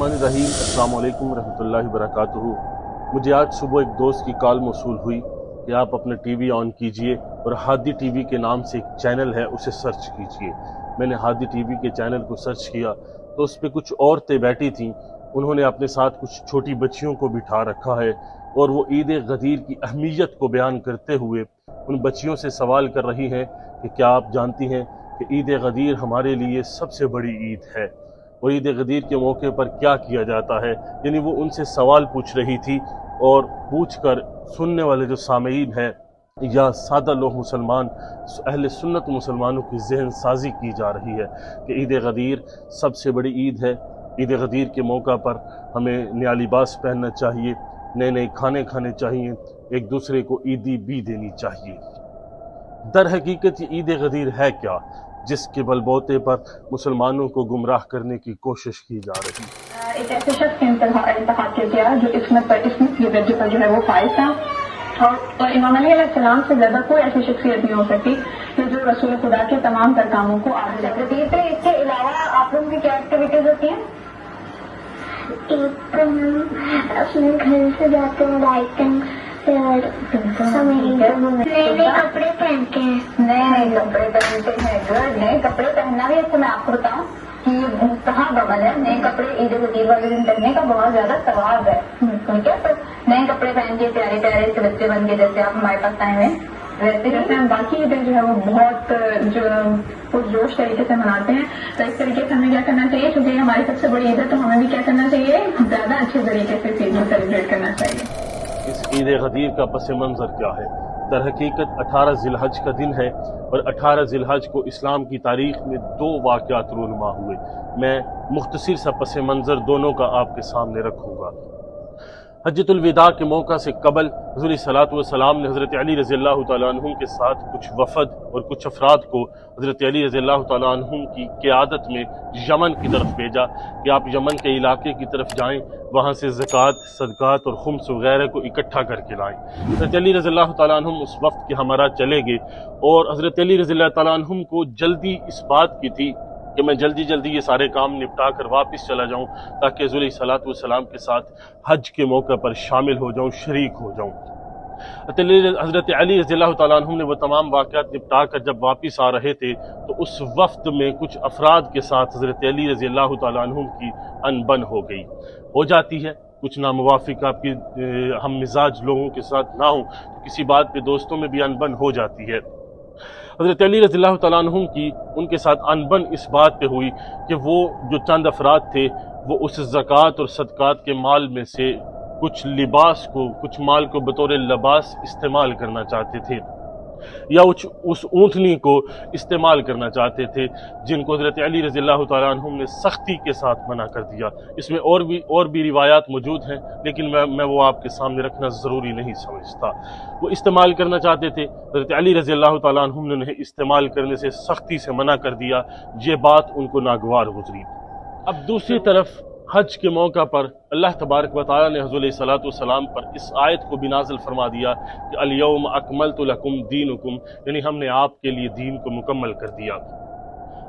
बिस्मिल्लाहिर्रहमानिर्रहीम। अस्सलाम वालेकुम रहमतुल्लाहि वबरकातुहू। मुझे आज सुबह एक दोस्त की कॉल मौसूल हुई कि आप अपने टीवी ऑन कीजिए और हादी टीवी के नाम से एक चैनल है, उसे सर्च कीजिए। मैंने हादी टीवी के चैनल को सर्च किया तो उस पर कुछ औरतें बैठी थीं। उन्होंने अपने साथ कुछ छोटी बच्चियों को बिठा रखा है और वो ईद गदीर की अहमियत को बयान करते हुए उन बच्चियों से सवाल कर रही हैं कि क्या आप जानती हैं कि ईद गदीर हमारे लिए सबसे बड़ी ईद है और ईद गदीर के मौके पर क्या किया जाता है। यानी वो उनसे सवाल पूछ रही थी और पूछ कर सुनने वाले जो सामीन हैं या सादा लोग मुसलमान अहले सुन्नत मुसलमानों की जहन साजी की जा रही है कि ईद गदीर सबसे बड़ी ईद है। ईद गदीर के मौका पर हमें नया लिबास पहनना चाहिए, नए नए खाने खाने चाहिए, एक दूसरे को ईदी भी देनी चाहिए। दर हकीकत ये ईद गदीर है क्या जिसके बलबोते पर मुसलमानों को गुमराह करने की कोशिश की जा रही है। एक ऐसे शख्स ने इंतखाब किया जो इसमत की दर्जे पर जो है वो फाइज था और इमाम अली अलैहिस्सलाम से ज्यादा कोई ऐसी शख्सियत नहीं हो सकती कि जो रसूल खुदा के तमाम तर कामों को आगे रखती है। इसके अलावा आप लोगों की क्या एक्टिविटीज होती हैं? एक हम अपने घर से जाते हैं लाइटिंग नए कपड़े पहनते हैं। नए कपड़े पहनते हैं। गुड। नए कपड़े पहनना भी इसको मैं आपको बताऊं कि मुस्तहब अमल है। नए कपड़े ईद गदीर वाले दिन पहनने का बहुत ज्यादा सवाब है। ठीक है, तो नए कपड़े पहन के प्यारे प्यारे से बच्चे बन के जैसे आप हमारे पास आए हुए वैसे जैसे हम बाकी ईदें जो है वो बहुत जो पुरजोश तरीके से मनाते हैं। तो इस तरीके से हमें क्या करना चाहिए, क्योंकि हमारी सबसे बड़ी ईद है तो हमें भी क्या करना चाहिए, ज्यादा अच्छे तरीके से इस ईद को सेलिब्रेट करना चाहिए। इस ईद गदीर का पस मंज़र क्या है? दर हकीकत 18 ज़िलहज का दिन है और 18 ज़िलहज को इस्लाम की तारीख में दो वाक़यात रूनुमा हुए। मैं मुख्तसर सा पस मंज़र दोनों का आपके सामने रखूँगा। हज्जतुल विदा के मौका से कबल हुज़ूर सल्लल्लाहु अलैहि वसल्लम ने हज़रत अली रज़ियल्लाहु तआला अन्हुम के साथ कुछ वफ़द और कुछ अफराद को हज़रत अली रज़ियल्लाहु तआला अन्हुम की क़यादत में यमन की तरफ भेजा कि आप यमन के इलाके की तरफ जाएं, वहाँ से ज़कात, सदक़ात और खुम्स वगैरह को इकट्ठा करके लाएं। हज़रत अली रज़ियल्लाहु तआला अन्हुम उस वक्त के हमरा चले गए और हज़रत अली रज़ियल्लाहु तआला अन्हुम को जल्दी इस बात की थी कि मैं जल्दी जल्दी ये सारे काम निपटा कर वापस चला जाऊं ताकि हुज़ूर सल्लल्लाहु अलैहि वसल्लम के साथ हज के मौके पर शामिल हो जाऊं, शरीक हो जाऊं। हज़रत अली रज़ियल्लाहु तआला अन्हुम ने वो तमाम वाक़यात निपटा कर जब वापस आ रहे थे तो उस वक्त में कुछ अफराद के साथ हज़रत अली रज़ियल्लाहु तआला अन्हुम की अनबन हो जाती है। कुछ नामुवाफिक आपकी हम मिजाज लोगों के साथ ना हो तो किसी बात पे दोस्तों में भी अनबन हो जाती है। हज़रत अली रज़ियल्लाहु तआला अन्हुम की उनके साथ अनबन इस बात पे हुई कि वो जो चंद अफराद थे वो उस ज़कात और सदक़ात के माल में से कुछ लिबास को, कुछ माल को बतौर लिबास इस्तेमाल करना चाहते थे या उस ऊँटनी को इस्तेमाल करना चाहते थे जिनको हज़रत अली रज़ियल्लाहु तआला अन्हुम ने सख्ती के साथ मना कर दिया। इसमें और भी रिवायात मौजूद हैं लेकिन मैं वो आपके सामने रखना ज़रूरी नहीं समझता। वो इस्तेमाल करना चाहते थे, हज़रत अली रज़ियल्लाहु तआला अन्हुम ने उन्हें इस्तेमाल करने से सख्ती से मना कर दिया। ये बात उनको नागवार गुजरी। अब दूसरी तरफ हज के मौका पर अल्लाह तबारक व तआला ने हुज़ूर सल्लल्लाहु अलैहि वसल्लम पर इस आयत को भी नाज़िल फरमा दिया कि अल यौम अकमलतु लकुम दीनुकुम, यानी हमने आपके लिए दीन को मुकम्मल कर दिया।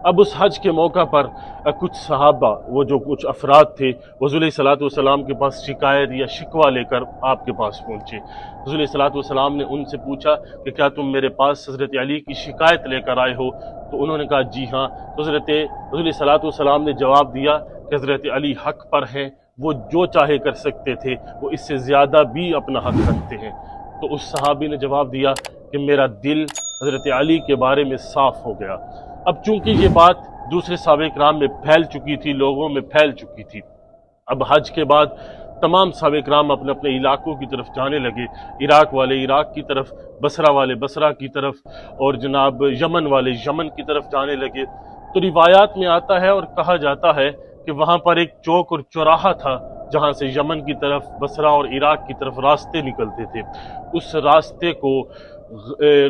अब उस हज के मौका पर कुछ सहाबा, वो जो कुछ अफराद थे, हुज़ूर सल्लल्लाहु अलैहि वसल्लम के पास शिकायत या शिकवा लेकर आपके पास पहुँचे। हुज़ूर सल्लल्लाहु अलैहि वसल्लम ने उनसे पूछा कि क्या तुम मेरे पास हज़रत अली की शिकायत लेकर आए हो? तो उन्होंने कहा जी हाँ। तो हुज़ूर सल्लल्लाहु अलैहि वसल्लम ने जवाब दिया कि हज़रत अली हक पर हैं, वो जो चाहे कर सकते थे, वो इससे ज़्यादा भी अपना हक रखते हैं। तो उस सहाबी ने जवाब दिया कि मेरा दिल हज़रत अली के बारे में साफ़ हो गया। अब चूंकि ये बात दूसरे सहाबा किराम में फैल चुकी थी, लोगों में फैल चुकी थी, अब हज के बाद तमाम सहाबा किराम अपने अपने इलाकों की तरफ जाने लगे। इराक वाले इराक की तरफ, बसरा वाले बसरा की तरफ और जनाब यमन वाले यमन की तरफ जाने लगे। तो रिवायात में आता है और कहा जाता है कि वहाँ पर एक चौक और चौराहा था जहाँ से यमन की तरफ, बसरा और इराक की तरफ रास्ते निकलते थे। उस रास्ते को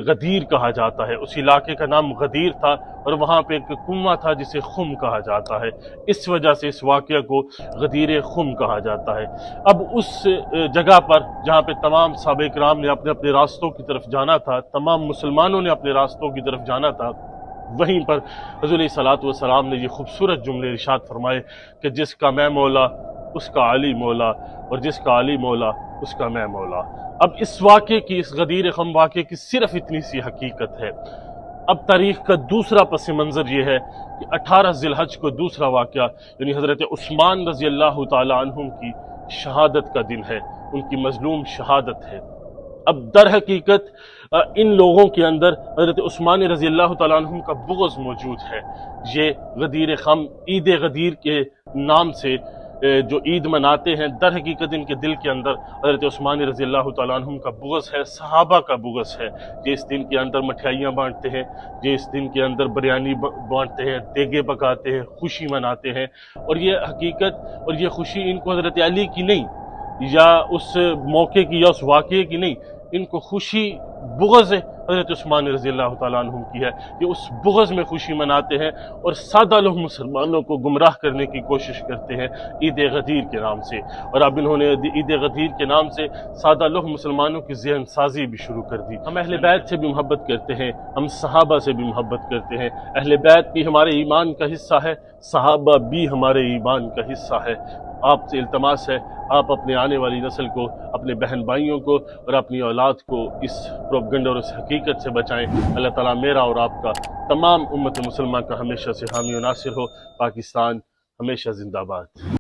गदीर कहा जाता है। उस इलाके का नाम गदीर था और वहाँ पे एक कुआं था जिसे खुम कहा जाता है। इस वजह से इस वाक़या को गदीर खुम कहा जाता है। अब उस जगह पर जहाँ पे तमाम सहाबा किराम ने अपने अपने रास्तों की तरफ जाना था, तमाम मुसलमानों ने अपने रास्तों की तरफ जाना था, वहीं पर हुज़ूर सल्लल्लाहु अलैहि वसल्लम ने ये खूबसूरत जुमले इरशाद फरमाए कि जिसका मैं मौला اس کا علی مولا، اور جس کا علی مولا اس کا میں مولا۔ اب اس واقعے کی، اس غدیر خم واقعے کی صرف اتنی سی حقیقت ہے۔ اب تاریخ کا دوسرا پس منظر یہ ہے کہ 18 ذی الحج کو دوسرا واقعہ، یعنی حضرت عثمان رضی اللہ تعالی عنہم کی شہادت کا دن ہے، ان کی مظلوم شہادت ہے۔ اب در حقیقت ان لوگوں کے اندر حضرت عثمان رضی اللہ تعالیٰ عنہم کا بغض موجود ہے۔ یہ غدیر خم، عید غدیر کے نام سے جو عید مناتے ہیں، در حقیقت ان کے دل کے اندر حضرت عثمان رضی اللہ تعالیٰ عنہم کا بغض ہے، صحابہ کا بغض ہے۔ یہ اس دن کے اندر مٹھائیاں بانٹتے ہیں، یہ اس دن کے اندر بریانی بانٹتے ہیں، دیگے پکاتے ہیں، خوشی مناتے ہیں، اور یہ حقیقت اور یہ خوشی ان کو حضرت علی کی نہیں، یا اس موقع کی یا اس واقعے کی نہیں، ان کو خوشی بغض حضرت عثمان رضی اللہ تعالیٰ عنہ کی ہے۔ یہ اس بغض میں خوشی مناتے ہیں اور سادہ لوگ مسلمانوں کو گمراہ کرنے کی کوشش کرتے ہیں عید غدیر کے نام سے، اور اب انہوں نے عید غدیر کے نام سے سادہ لوگ مسلمانوں کی ذہن سازی بھی شروع کر دی۔ ہم اہل بیت سے بھی محبت کرتے ہیں، ہم صحابہ سے بھی محبت کرتے ہیں، اہل بیت بھی ہمارے ایمان کا حصہ ہے، صحابہ بھی ہمارے ایمان کا حصہ ہے۔ آپ سے التماس ہے، آپ اپنے آنے والی نسل کو، اپنے بہن بھائیوں کو اور اپنی اولاد کو اس پروپیگنڈا اور اس حقیقت سے بچائیں۔ اللہ تعالیٰ میرا اور آپ کا، تمام امت مسلمہ کا ہمیشہ سے حامی و ناصر ہو۔ پاکستان ہمیشہ زندہ باد۔